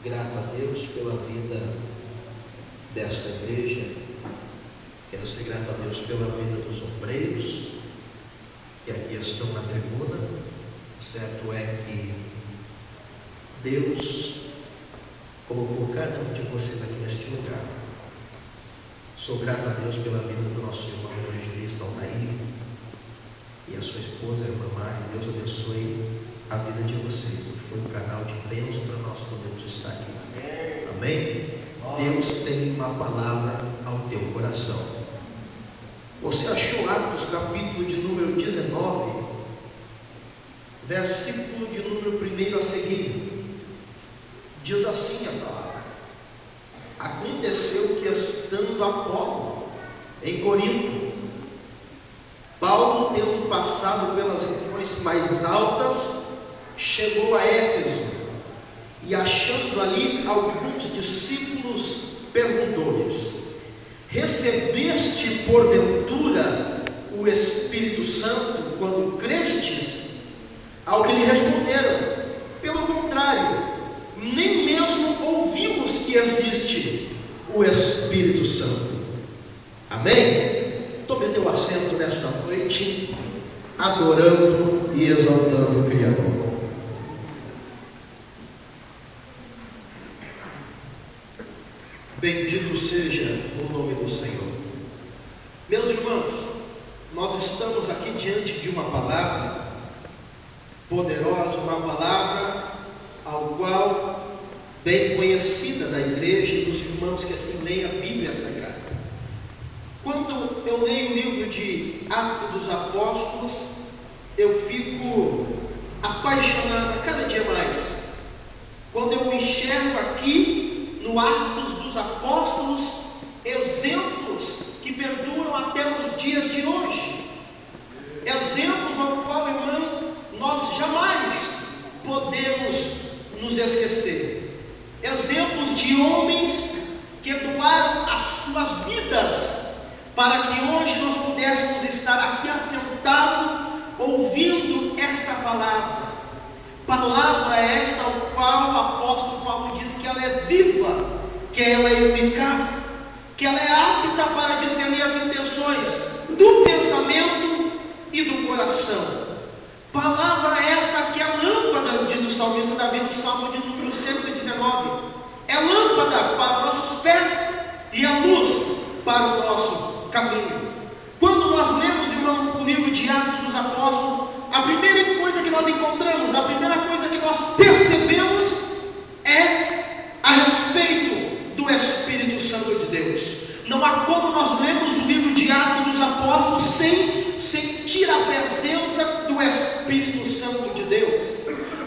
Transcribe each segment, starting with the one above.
grato a Deus pela vida desta igreja. Quero ser grato a Deus pela vida dos obreiros que aqui estão na tribuna. Certo é que Deus colocou cada um de vocês aqui neste lugar. Sou grato a Deus pela vida do nosso irmão evangelista Altair e a sua esposa, a irmã Mari. Deus abençoe a vida de vocês, que foi um canal de bênção para nós podermos estar aqui. Amém? Deus tem uma palavra ao teu coração. Você achou Atos capítulo de número 19, versículo de número 1 a seguir. Diz assim a palavra: aconteceu que, estando Apolo em Corinto, Paulo, tendo passado pelas regiões mais altas, chegou a Éfeso, e achando ali alguns discípulos, perguntou-lhes: recebeste porventura o Espírito Santo quando crestes? Ao que lhe responderam: pelo contrário, nem mesmo ouvimos que existe o Espírito Santo. Amém? Tome teu assento nesta noite, adorando e exaltando o Criador. Bendito seja o nome do Senhor. Meus irmãos, nós estamos aqui diante de uma palavra poderosa, uma palavra ao qual bem conhecida da igreja e dos irmãos que assim leem a Bíblia Sagrada. Quando eu leio o livro de Atos dos Apóstolos, eu fico apaixonado a cada dia mais. Quando eu enxergo aqui no Atos dos Apóstolos exemplos que perduram até os dias de hoje, exemplos ao qual, irmão, nós jamais podemos nos esquecer, exemplos de homens que doaram as suas vidas para que hoje nós pudéssemos estar aqui assentados ouvindo esta palavra. Palavra esta ao qual o apóstolo Paulo diz que ela é viva, que ela é eficaz, que ela é apta para discernir as intenções do pensamento e do coração. Palavra esta que é lâmpada, diz o salmista Davi no Salmo de número 119, é lâmpada para os nossos pés e a luz para o nosso caminho. Quando nós lemos, irmão, o livro de Atos dos Apóstolos, a primeira coisa que nós encontramos, a primeira coisa que nós percebemos é a respeito do Espírito Santo de Deus. Não há como nós lemos o livro de Atos dos Apóstolos sem sentir a presença do Espírito Santo de Deus.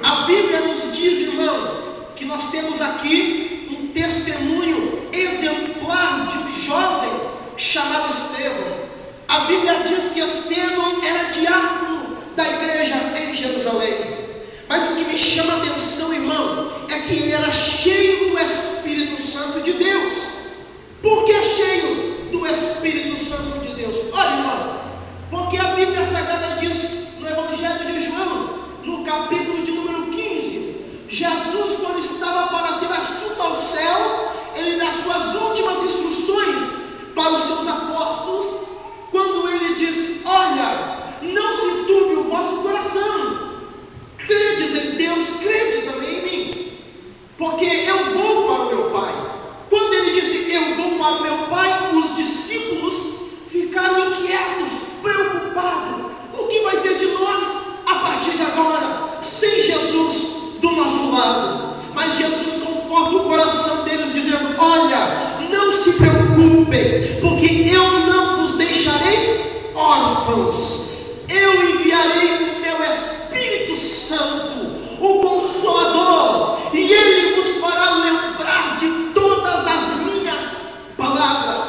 A Bíblia nos diz, irmão, que nós temos aqui um testemunho exemplar de um jovem chamado Estevão. A Bíblia diz que Estevão era diácono da igreja em Jerusalém. Mas o que me chama a atenção, irmão, é que ele era cheio do Espírito Santo de Deus. Por que cheio do Espírito Santo de Deus? Olha, irmão, porque a Bíblia Sagrada diz no Evangelho de João, no capítulo de número 15, Jesus, quando estava para ser assunto ao céu, ele, nas suas últimas instruções para os seus apóstolos, quando ele diz: olha, não se turbe o vosso coração, credes em Deus, crede também em mim, porque eu vou para o meu Pai. Quando ele disse eu vou para o meu Pai, os discípulos ficaram inquietos, preocupados. O que vai ter de nós a partir de agora, sem Jesus do nosso lado? Mas Jesus conforta o coração deles, dizendo: olha, não se preocupem, porque eu não vos deixarei órfãos. Eu enviarei o meu Espírito Santo, o Consolador, e ele vos fará lembrar de todas as minhas palavras.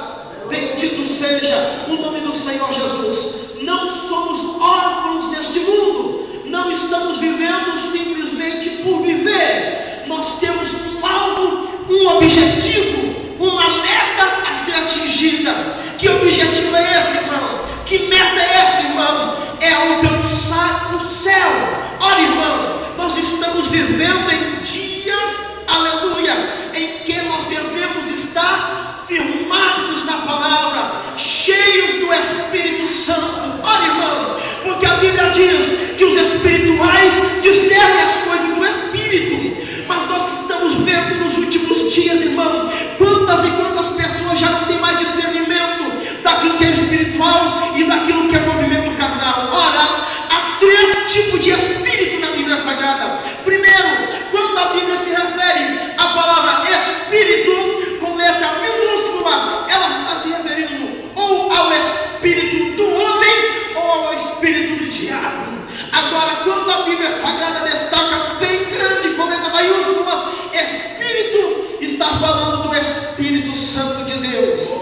Bendito seja o nome do Senhor Jesus. Não somos órfãos neste mundo, não estamos vivendo simplesmente por viver. Nós temos um alvo, um objetivo, uma meta a ser atingida. Que objetivo é esse, irmão? Que meta é essa, irmão? É alcançar o céu. Olha, irmão, nós estamos vivendo em dias, aleluia, aleluia, em que nós devemos estar firmados na palavra, cheios do Espírito Santo. Olha, irmão, porque a Bíblia diz que os espirituais discernem as coisas do Espírito, mas nós estamos vendo nos últimos dias, irmão, quantas e quantas pessoas já não têm mais discernimento daquilo que é espiritual e daquilo que é movimento carnal. Ora, há 3 tipos de espírito na Bíblia Sagrada. Primeiro, quando a Bíblia se refere à palavra espírito com letra minúscula, ela está se referindo ou ao espírito do homem ou ao espírito do diabo. Agora, quando a Bíblia Sagrada destaca bem grande com letra maiúscula espírito, está falando do Espírito Santo de Deus.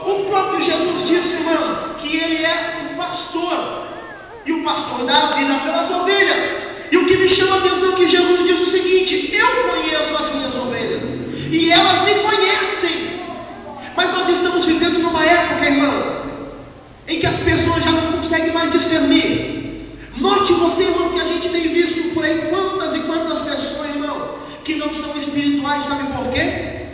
O próprio Jesus disse, irmão, que ele é o pastor, e o pastor dá a vida pelas ovelhas. E o que me chama a atenção é que Jesus disse o seguinte: eu conheço as minhas ovelhas, e elas me conhecem. Mas nós estamos vivendo numa época, irmão, em que as pessoas já não conseguem mais discernir. Note você, irmão, que a gente tem visto por aí quantas e quantas pessoas, irmão, que não são espirituais. Sabe por quê?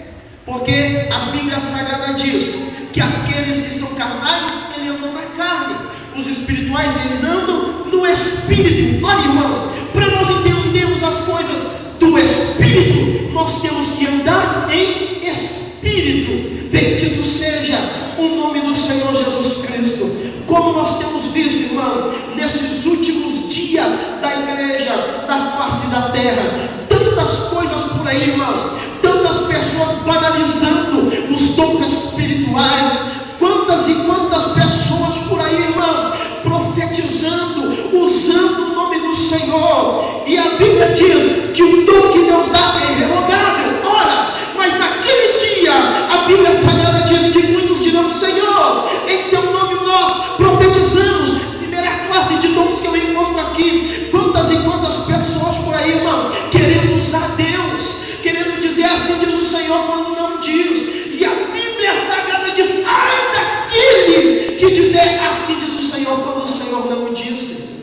Porque a Bíblia Sagrada diz que aqueles que são carnais, eles andam na carne. Os espirituais, eles andam no Espírito. Olha, irmão, para nós entendermos as coisas do Espírito, nós temos que andar em Espírito. Bendito seja o nome do Senhor Jesus Cristo. Como nós temos visto, irmão, nesses últimos dias da igreja, da face da terra, tantas coisas por aí, irmão, tantas pessoas banalizando os dons espirituais, quantas e quantas pessoas por aí, irmão, profetizando, usando o nome do Senhor, e a Bíblia diz que o dom que Deus dá é irrevogável. Ora, mas naquele dia, a Bíblia Sagrada diz que muitos dirão: Senhor, em teu nome nós profetizamos. Primeira classe de dons que eu encontro aqui, quantas e quantas pessoas por aí, irmão, querendo usar Deus, querendo dizer assim diz o Senhor quando não diz. E a Bíblia Sagrada diz: ai daquele que dizer assim diz o Senhor quando o Senhor não disse.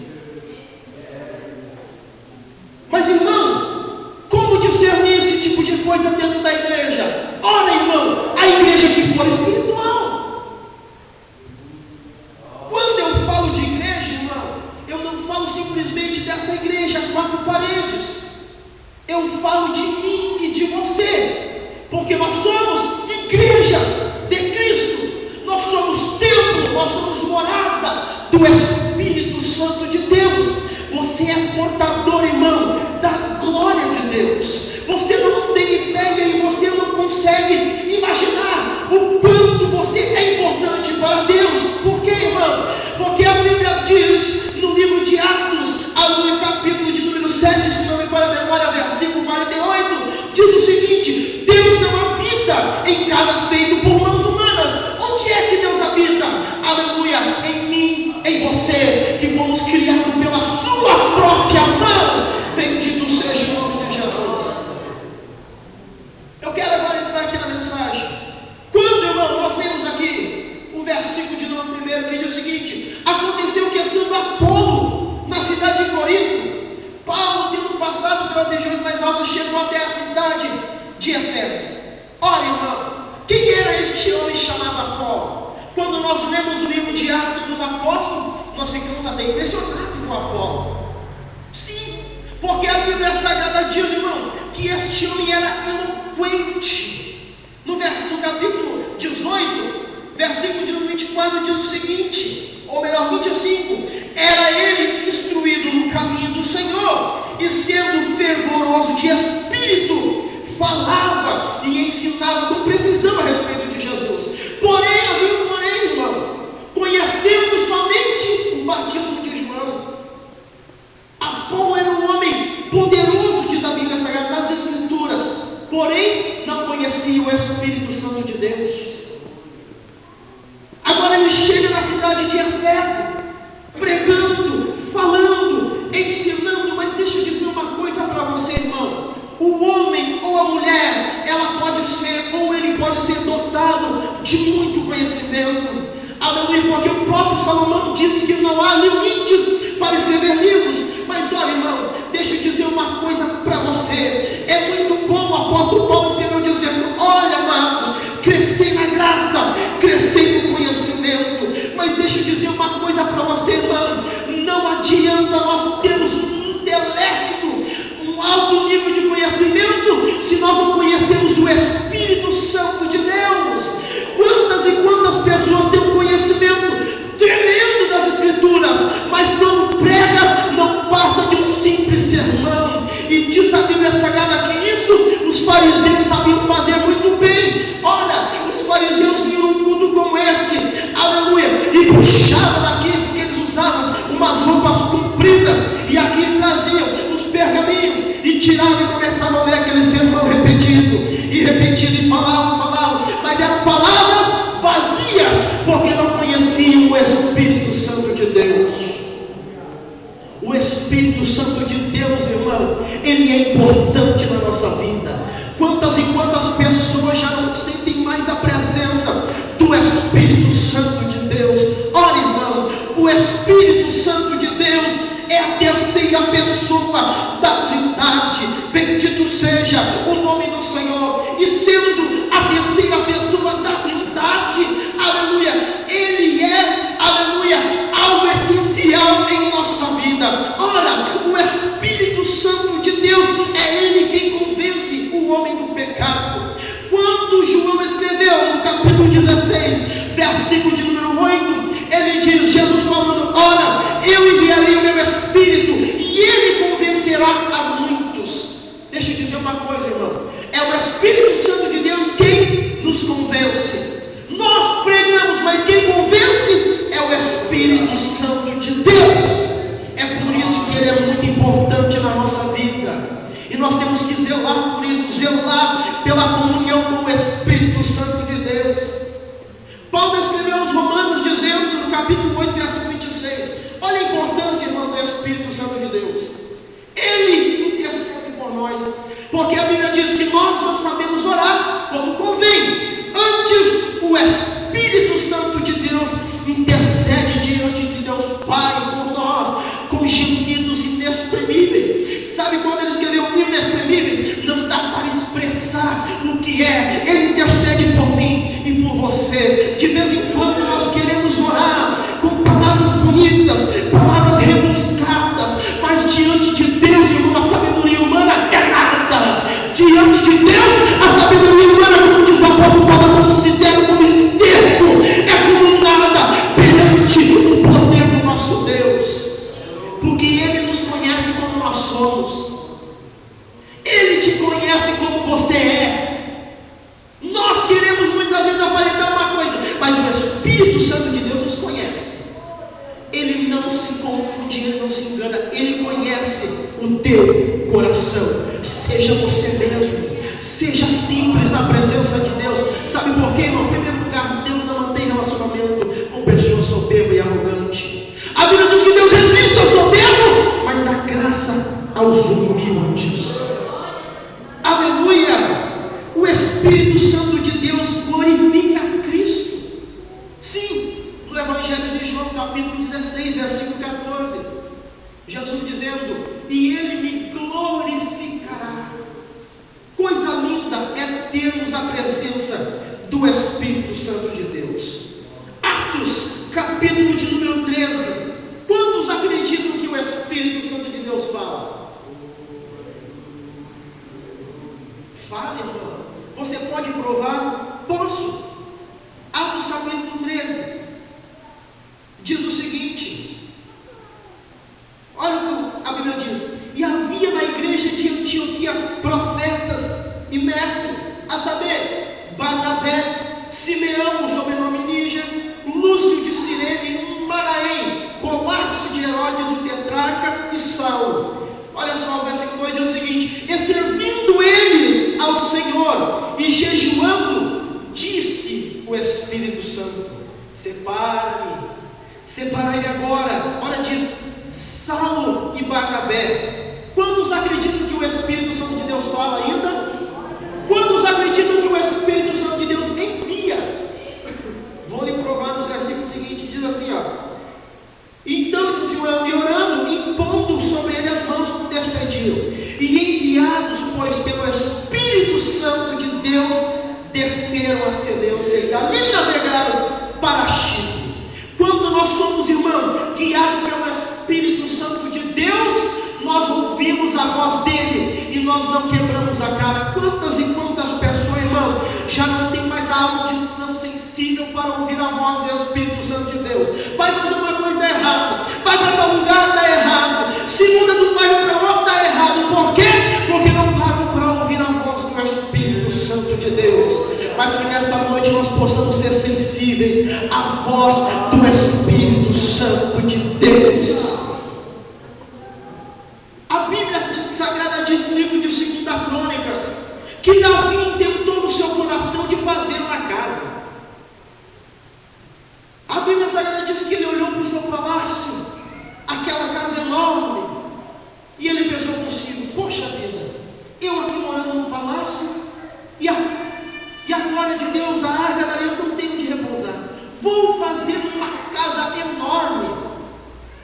Mas, irmão, como discernir esse tipo de coisa dentro da igreja? Ora, irmão, a igreja que for espiritual. Quando eu falo de igreja, irmão, eu não falo simplesmente dessa igreja, 4 paredes. Eu falo de mim e de você, porque nós somos igreja de Cristo. Nós somos templo, nós somos morada do Espírito Santo de Deus. Você é portador, irmão, da glória de Deus. Você não tem ideia e você não consegue imaginar o quanto você é importante para Deus. Por quê, irmão? Porque a Bíblia diz no livro de Atos, no capítulo de número 7, se não me falha a memória, versículo 48, diz o seguinte: Deus não habita em casa feito por mãos humanas. Onde é que Deus habita? Aleluia, em mim, em você, que fomos criados pela sua própria mão. Bendito seja o nome de Jesus. Eu quero agora entrar aqui na mensagem. Quando, irmão, nós temos aqui o versículo de número 1 que diz o seguinte: aconteceu que estando Apolo na cidade de Corinto, Paulo, tendo passado pelas regiões mais altas, chegou até a cidade de Efésio. Ora, irmão, quem era este homem chamado Apolo? Quando nós lemos o livro de Atos dos Apóstolos, nós ficamos até impressionados com Apolo. Sim, porque a Bíblia Sagrada diz, irmão, que este homem era eloquente. No capítulo 18, versículo de 24, diz o seguinte, ou melhor, 25: era ele instruído no caminho do Senhor, e sendo fervoroso de espírito, falava e ensinava com precisão a respeito de Jesus. Porém, havia um porém, irmão, conhecendo somente o batismo de João. Apolo era um homem poderoso, diz a Bíblia Sagrada nas Escrituras, porém não conhecia o Espírito Santo de Deus. Agora ele chega na cidade de Efésio, pregando, falando, ensinando. Mas deixa eu dizer uma coisa para você, irmão: o homem ou a mulher, ela pode ser, ou ele pode ser dotado de muito conhecimento. Aleluia, porque o próprio Salomão disse que não há limites para escrever livros. Mas olha, irmão, deixa eu dizer uma coisa para você: é muito bom o apóstolo nós não conhecemos o Espírito Santo de Deus. Quantas e quantas pessoas têm um conhecimento tremendo das Escrituras, mas quando prega, não passa de um simples sermão. E diz a Bíblia Sagrada que isso os fariseus sabiam fazer muito bem. Olha, os fariseus vinham num culto como esse, aleluia, e puxavam daqui, porque eles usavam umas roupas compridas, e aqui traziam os pergaminhos, e tiravam e começavam a ler aquele sermão repetido, e falavam, mas eram palavras vazias, porque não conheciam o Espírito Santo de Deus. O Espírito Santo de Deus, irmão, ele é importante na nossa vida. Quantas e quantas pessoas já não sentem mais a presença do Espírito Santo de Deus? Olha, irmão, o Espírito Santo de Deus é a terceira pessoa da Trindade. Bendito seja o nome do Senhor. E sendo a terceira pessoa da Trindade, aleluia, ele é, aleluia, algo essencial em nossa vida. Ora, o Espírito Santo de Deus é ele quem convence o homem do pecado. Quando João escreveu no capítulo 16, versículo de número 8, ele diz, Jesus falando, ora, eu enviarei o meu Espírito e ele convencerá a muitos. Deixa eu dizer uma coisa, irmão, é o Espírito Santo de Deus quem nos convence. Nós pregamos, mas quem convence é o Espírito Santo de Deus. É por isso que ele é muito importante na nossa vida. E nós temos que zelar por isso, zelar pela comunhão com o Espírito Santo de Deus. Paulo escreveu aos Romanos dizendo no capítulo 8, versículo 26, olha a importância, irmão, do Espírito Santo de Deus. Ele intercede por nós, porque a Bíblia diz que nós não sabemos orar como convém. Antes, o Espírito Santo de Deus intercede diante de Deus Pai por nós, com gemidos inexprimíveis. Sabe quando ele escreveu inexprimíveis? Não dá para expressar o que é. Ele intercede por mim e por você. De vez em quando nós queremos orar com palavras bonitas, palavras rebuscadas, mas diante de Deus, irmão, a sabedoria humana é nada. Diante de Deus, a sabedoria humana, como diz o apóstolo Paulo, considera como esterco, é como nada perante o poder do nosso Deus, porque Ele nos conhece como nós somos. Ele te conhece como você é. Nós queremos muitas vezes aparentar uma coisa, mas o Espírito Santo de Deus nos conhece. Ele não se confunde, ele não se engana. Ele conhece o teu coração. Seja você mesmo. Seja simples na presença de Deus. Sabe por quê, irmão? Em primeiro lugar, Deus não mantém relacionamento com pessoas soberbas e arrogantes. A Bíblia diz que Deus resiste ao soberbo, mas dá graça aos humildes. Aleluia! O Espírito Santo de Deus glorifica a Cristo. Sim, no Evangelho de João, capítulo 16, versículo 14, Jesus dizendo, e Ele me glorificará. Coisa linda é termos a presença do Espírito Santo de Deus. Atos, capítulo de número 13. Quantos acreditam que o Espírito Santo de Deus fala? Fala, irmão. Você pode provar? Posso. Atos capítulo 13 diz o seguinte, olha o que a Bíblia diz, e havia na igreja de Antioquia profetas e mestres, a saber, Barnabé, Simeão, o sobrenome Níger, Lúcio de Cirene, Manaém, Colárcio de Herodes, o tetrarca, e Saulo. Olha só, o versículo 2 diz o seguinte, e servindo eles ao Senhor e jejuando, disse o Espírito Santo, separai agora. Olha, diz Saulo e Barnabé. Quantos acreditam que o Espírito Santo de Deus fala ainda? Quantos acreditam que o Espírito Santo de Deus envia? Vou lhe provar nos versículos seguintes, diz assim, ó. Então, continuando e orando, impondo sobre ele as mãos, despediram. E enviados, pois, pelo Espírito Santo de Deus, desceram a Seleucia e dali navegaram para Chipre. Quando nós somos, irmão, guiados pelo Espírito Santo de Deus, nós ouvimos a voz dele e nós não quebramos a cara. Quantas e que Davi intentou no seu coração de fazer uma casa. A Bíblia Sagrada diz que ele olhou para o seu palácio, aquela casa enorme, e ele pensou consigo: poxa vida, eu aqui morando num palácio, e a glória de Deus, a arca da Deus, não tem onde repousar. Vou fazer uma casa enorme.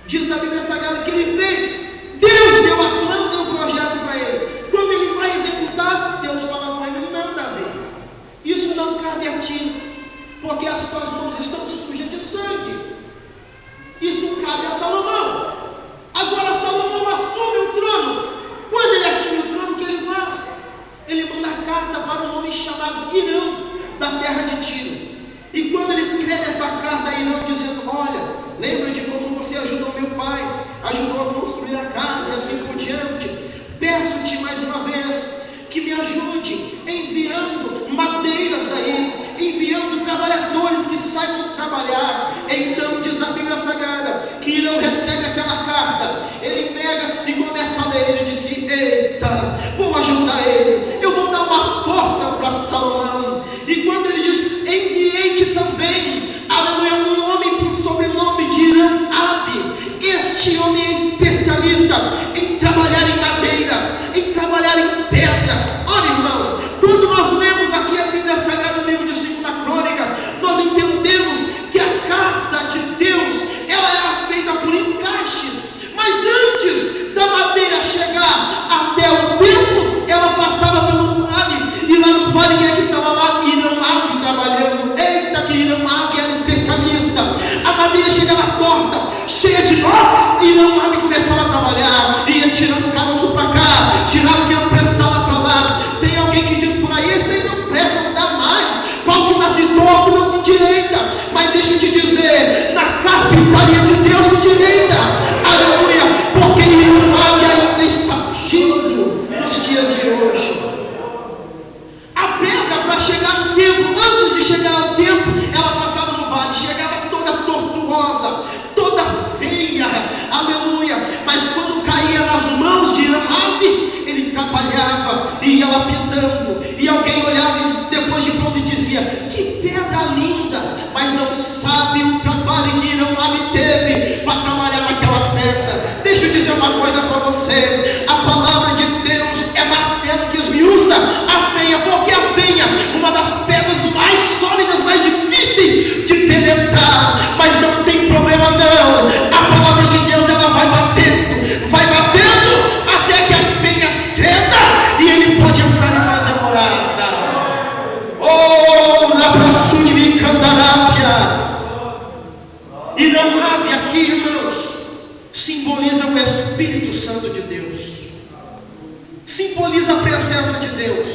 Diz na Bíblia Sagrada que ele fez. Deus deu a planta e o projeto para ele. Quando ele vai executar, Deus fala com ele: não, Davi, isso não cabe a ti, porque as tuas mãos estão sujas de sangue. Isso cabe a Salomão. Agora Salomão assume o trono. Quando ele assume o trono, o que ele faz? Ele manda carta para um homem chamado Irão, da terra de Tiro. E quando ele escreve essa carta a Irão, dizendo: olha, lembra de como você ajudou meu pai, ajudou a construir a casa e assim por diante. Peço-te mais uma vez que me ajude enviando madeiras daí, enviando trabalhadores que saibam trabalhar. Então diz a Bíblia Sagrada que Irão recebe aquela carta, ele pega e começa a ler. Ele diz: eita, vou ajudar ele, eu vou dar uma força para Salomão. E quando ele diz: enviei-te também, aleluia, um homem por sobrenome de Irã-Abi. Este homem é especialista em trabalhar em madeira, em trabalhar em pedra. Olha, irmão, quando nós lemos aqui a Bíblia Sagrada no livro de 2 Crônica, nós entendemos que a casa de Deus, ela era feita por encaixes, mas antes da madeira chegar até o templo, ela passava pelo vale, e lá no vale quem é que estava lá? Irã-Abi trabalhando. Eita, que Irã-Abi era especialista. A madeira chegava torta, cheia de nó, e Irã-Abi começava a trabalhar, ia tirando o caroço para cá, tirava o que não prestava para lá. Tem alguém que diz por aí: esse aí não presta, não dá mais, pau que nasce torto, não de direita. Mas deixa eu te dizer, na carpintaria de Deus se direita, aleluia, porque Irã-Abi ainda está agindo nos dias de hoje. A pedra, para chegar no templo, antes de chegar ao templo, ela passava no vale, chegava toda tortuosa, toda feia, aleluia. Mas quando caía nas mãos de Irã-Abi, ele trabalhava e ia lapidando, e alguém olhava depois de pronto e dizia: que pedra linda, mas não sabe o trabalho que Irã-Abi teve para trabalhar naquela pedra. Deixa eu dizer uma coisa para você: a palavra de Deus é martelo que esmiuça a penha, porque a penha, uma das pedras mais sólidas, mais difíceis de penetrar, mas não tem problema não. A palavra de Deus, ela vai batendo até que a penha ceda e ele pode entrar e fazer morada. Oh, na braçunha me candarápia. Irã-Abi aqui, irmãos, simboliza o Espírito Santo de Deus, simboliza a presença de Deus.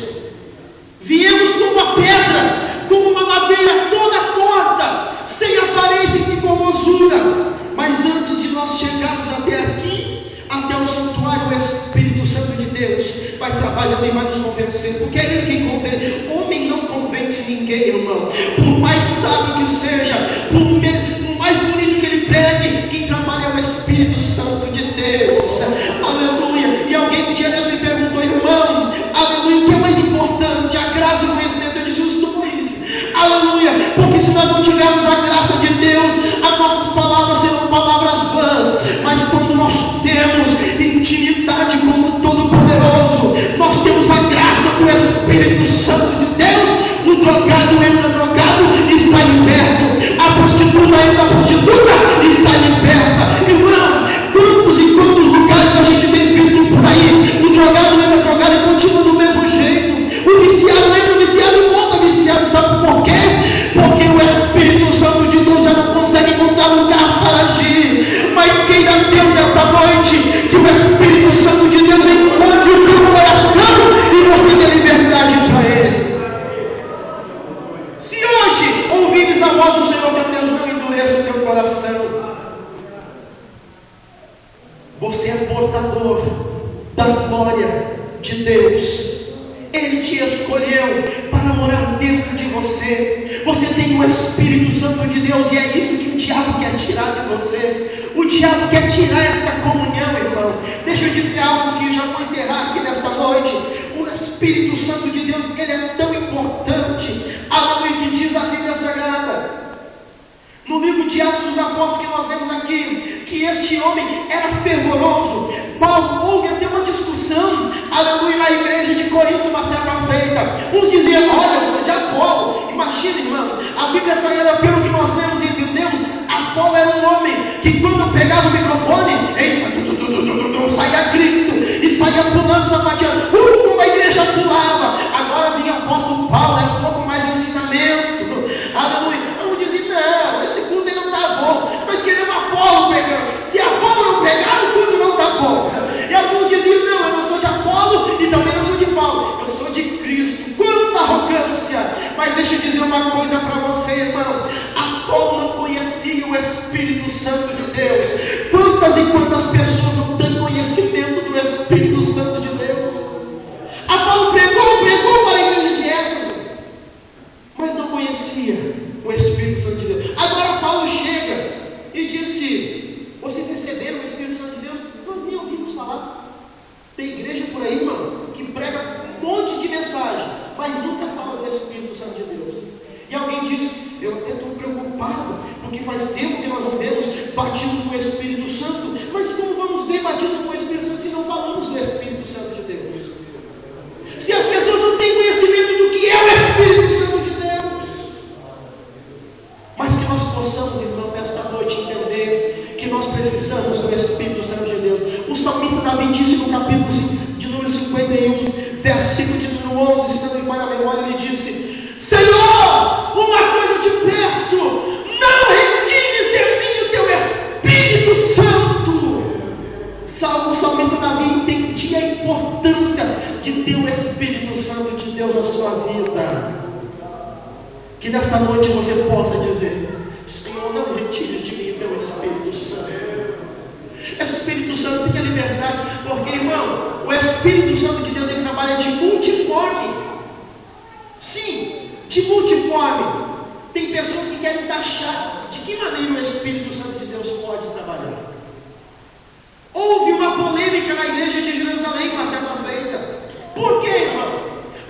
Viemos como uma pedra, como uma madeira toda torta, sem aparência e formosura. Mas antes de nós chegarmos até aqui, até o santuário, o Espírito Santo de Deus vai trabalhando e vai nos convencendo, porque é Ele quem convence. Homem não convence ninguém, irmão. Por mais sábio que seja, por mais bonito que ele pregue, quem trabalha é o Espírito Santo de Deus. Aleluia. E alguém um dia me perguntou: irmão, aleluia, o que é mais importante, a graça e o conhecimento? Eu disse: os dois. Aleluia. Porque se nós não tivermos a graça de Deus, as nossas palavras serão palavras vãs. Mas quando nós temos intimidade com o Todo-Poderoso, nós temos a graça do Espírito Santo de Deus. O drogado entra drogado e sai liberto. A prostituta entra prostituta e sai liberta. Irmão, quantos e quantos lugares a gente tem visto por aí? O drogado entra drogado e continua do mesmo jeito. O viciado entra viciado e volta viciado. Sabe por quê? Porque o Espírito Santo de Deus já não consegue encontrar lugar para agir. Mas queira Deus nesta noite que o Espírito Santo de Deus encontre o teu coração e você dê liberdade para Ele. Se hoje ouvires a voz do Senhor teu Deus, não endureça o teu coração. Você é portador da glória de Deus. Ele te escolheu para morar dentro de você. Você tem o Espírito Santo de Deus e é isso que o diabo quer tirar de você. O diabo quer tirar esta comunhão, irmão. Deixa eu dizer algo que já vou encerrar aqui nesta noite. O Espírito Espírito Santo de Deus, ele é tão importante, aleluia, que diz a Bíblia Sagrada, no livro de Atos dos Apóstolos que nós lemos aqui, que este homem era fervoroso. Paulo, houve até uma discussão, aleluia, na igreja de Corinto, uma certa feita. Uns diziam, olha, eu sou de Apolo. Imagina, irmão, a Bíblia Sagrada, pelo que nós lemos e entendemos, Apolo era um homem que quando pegava o microfone, saía grito, e saía pulando, sapateando, como a igreja pulava. Agora vinha o apóstolo Paulo, era um pouco mais de ensinamento, aleluia. Vamos dizer, não, esse culto aí não está bom, nós queremos Apolo pregando. Se Apolo não pregar, o culto não está bom. E alguns diziam, não, eu não sou de Apolo e também não sou de Paulo, eu sou de Cristo. Quanta arrogância! Mas deixa eu dizer uma coisa para você, irmão. Apolo não conhecia o Espírito Santo de Deus. Quantas e quantas pessoas não têm conhecimento do Espírito Santo de Deus? Apolo pregou para a igreja de Éfeso, mas não conhecia o Espírito Santo de Deus. Agora Paulo chega e disse, vocês receberam o Espírito Santo de Deus? Nós nem ouvimos falar. Tem igreja por aí, irmão, que prega um monte de mensagem, mas nunca fala do Espírito Santo de Deus. E alguém disse, eu até estou preocupado, porque faz tempo que nós não vemos batismo com o Espírito Santo. Mas como vamos ver batismo com o Espírito Santo se não falamos do Espírito Santo de Deus? Se as pessoas não têm conhecimento do que é o Espírito Santo de Deus. Mas que nós possamos, irmão, nesta noite entender que nós precisamos do Espírito Santo de Deus. O salmista Davi disse no capítulo de número 51, versículo de número 11, se não me falha a memória, ele disse, Senhor, uma coisa eu te peço, não retires de mim o teu Espírito Santo. O salmista Davi entendia a importância de ter o Espírito Santo de Deus na sua vida. Que nesta noite você possa dizer, Senhor, não retires de mim o teu Espírito Santo. Espírito Santo, tenha liberdade, porque, irmão, o Espírito Santo de Deus, ele trabalha de multiforme. Sim, de multiforme. Tem pessoas que querem taxar de que maneira o Espírito Santo de Deus pode trabalhar. Houve uma polêmica na igreja de Jerusalém uma certa feita. Por quê, irmão?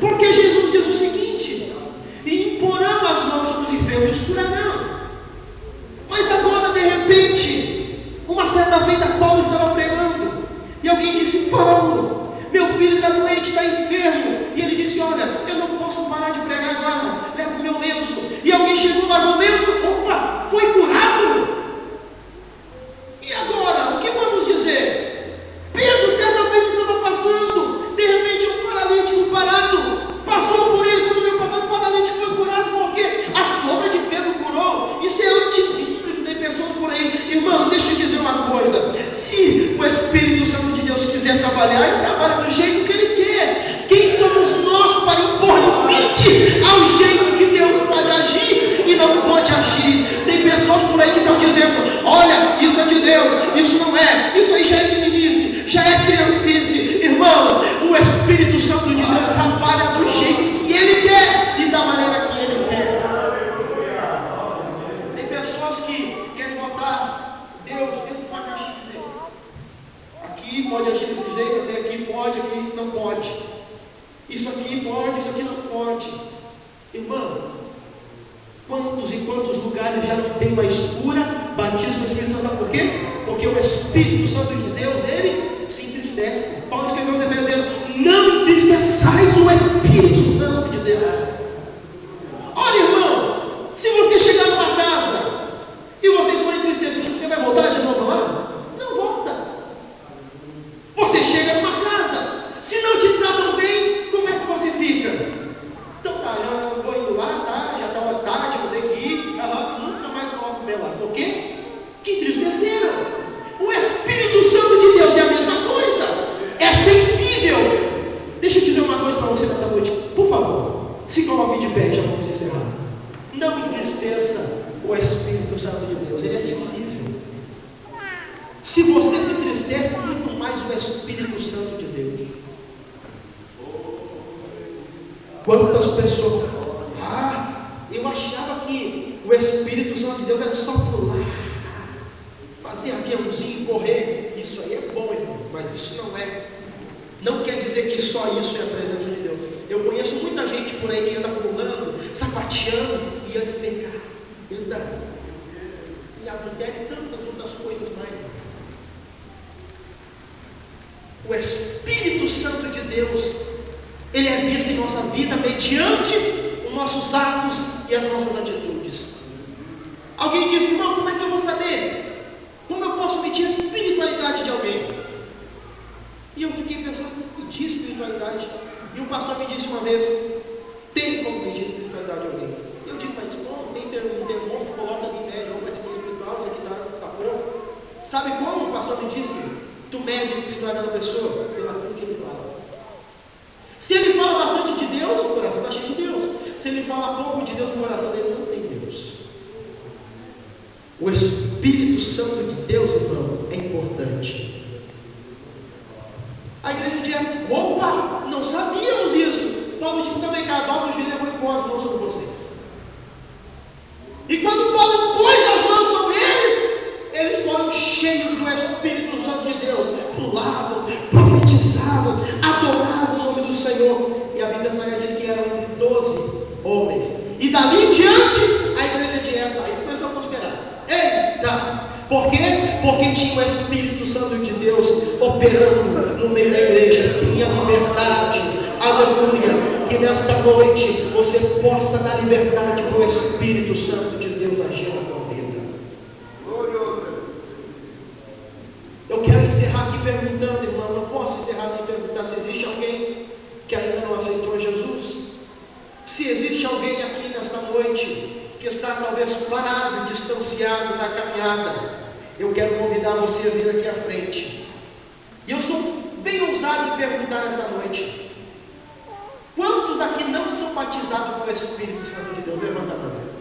Porque Jesus diz o seguinte, e imporão as mãos sobre os enfermos curarão. Mas agora, de repente, uma certa feita, Paulo estava pregando, e alguém disse, Paulo, meu filho está doente, está enfermo. E ele disse, olha, eu não posso parar de pregar agora, leva o meu lenço. E alguém chegou lá no lenço, opa, foi curado. E agora, o que vamos dizer? Pedro certamente estava passando, de repente um paralítico parado, passou por ele, quando veio passando, o paralítico foi curado, porque a sombra de Pedro curou. Isso é antibíblico, tem pessoas por aí. Irmão, deixa eu dizer uma coisa, se o Espírito Santo de Deus quiser trabalhar, ele trabalha do jeito que ele quer. Quem somos nós para impor limite ao jeito que Deus pode agir e não pode agir? Tem pessoas por aí que estão dizendo, olha, isso é de Deus, isso não é, isso aí já é meninice, já é criancice. Irmão, o Espírito Santo de Deus trabalha do jeito que ele quer e da maneira que ele quer. Tem pessoas que querem botar Deus dentro de uma caixinha e dizer, aqui pode agir desse jeito, até aqui pode, aqui não pode. Isso aqui pode, isso aqui não pode. Irmão, quantos e quantos lugares já não tem mais cura, batismo com o Espírito Santo? Sabe por quê? Porque o Espírito Santo de Deus, ele se entristece. Paulo escreveu aos Efésios, não entristeçais o Espírito Santo de Deus. Olha, irmão, se você chegar numa casa e você for entristecido, você vai voltar de novo lá? Não volta. Você chega numa casa, se não te tratam bem, como é que você fica? Então tá, já vou indo lá, tá, já estava tarde, vou ter que ir, nunca mais vou comer lá. Por quê? Te entristeceram. O Espírito Santo de Deus é a mesma coisa, é sensível. Deixa eu dizer uma coisa para você nessa noite, por favor, se coloque de pé, já vamos encerrar. Não entristeça o Espírito Santo de Deus, ele é sensível. Se você se entristece, muito mais o Espírito Santo de Deus. Quantas pessoas, eu achava que o Espírito Santo de Deus era só pular, fazer aviãozinho, correr. Isso aí é bom, irmão, mas isso não é. Não quer dizer que só isso é a presença de Deus. por aí que anda pulando, sapateando e anda em pecado, anda em adultério e tantas outras coisas mais. O Espírito Santo de Deus, ele é visto em nossa vida mediante os nossos atos e as nossas atitudes. Alguém disse: irmão, como é que eu vou saber? Como eu posso medir a espiritualidade de alguém? E eu fiquei pensando: medir espiritualidade? E um pastor me disse uma vez: tem como medir a espiritualidade de alguém? E eu digo: mas como? Tem um termômetro, coloca ali, mede, vai ser espiritual, isso aqui está pouco. Sabe como? O pastor me disse: tu mede a espiritualidade da pessoa pela tudo que ele fala. Se ele fala bastante de Deus, o coração está cheio de Deus. Se ele fala pouco de Deus, o coração dele não tem Deus. O Espírito Santo de Deus, irmão, é importante. A igreja dizia: opa, não sabíamos isso. Paulo disse também: cada o joelho, eu vou impor as mãos sobre vocês. E quando Paulo pôs as mãos sobre eles foram cheios do Espírito Santo de Deus, pulavam, profetizavam, adoravam o nome do Senhor. E a Bíblia Sagrada diz que eram entre 12 homens. E dali em diante, a igreja de Éfeso aí começou a prosperar. Eita! Por quê? Porque tinha o Espírito Santo de Deus operando no meio da igreja. Tinha liberdade. Aleluia! Que nesta noite você possa dar liberdade para o Espírito Santo de Deus agir na tua vida. Eu quero encerrar aqui perguntando, irmão, não posso encerrar sem perguntar se existe alguém que ainda não aceitou Jesus. Se existe alguém aqui nesta noite que está talvez parado, distanciado na caminhada, eu quero convidar você a vir aqui à frente. E eu sou bem ousado em perguntar nesta noite: quantos aqui não são batizados com o Espírito Santo de Deus? Levanta a mão.